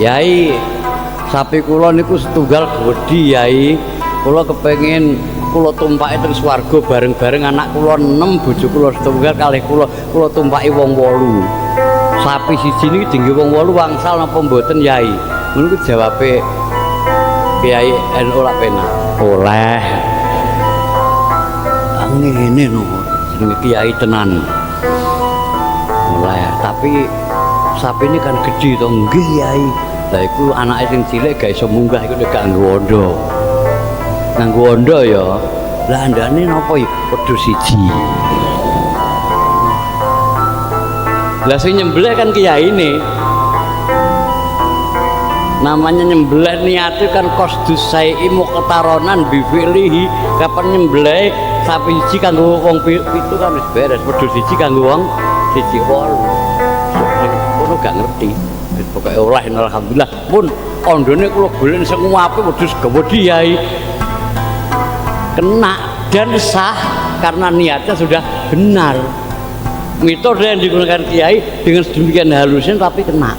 Yai, sapi kula niku setunggal gedhi Yai. Kula kepengin kula tumpaki teng swarga bareng-bareng anak kula 6, bojo kula setunggal kalih kula tumpaki wong 8. Sapi siji niki dingge wong 8 wangsal napa mboten Yai? Ngono ku jawabe Kiai NU lak penak. Oleh. Ngene no, jenenge kiai tenan. Oleh, tapi sapi ini kan gede to nggih Yai. Lah iku anake sing cilik gak iso munggah iku nek gak nganggo wondo. Nganggo wondo ya. Lah andane napa ya? Wedhus siji. Lah sing nyembelih kan kiai ini. Namanya nyembelih niate kan qasdus sa'i muqtaronan bi fi'lihi. Kapan nyembelih sapi siji kanggo wong 7 kan wis beres, wedhus siji kanggo wong 1 8. Kono gak ngerti. Pokoke oleh alhamdulillah pun ondone kula golek sing apik wedhus gawedhi Yai. Kena dan sah karena niatnya sudah benar. Metode yang digunakan kiai dengan sedemikian halusnya tapi kena.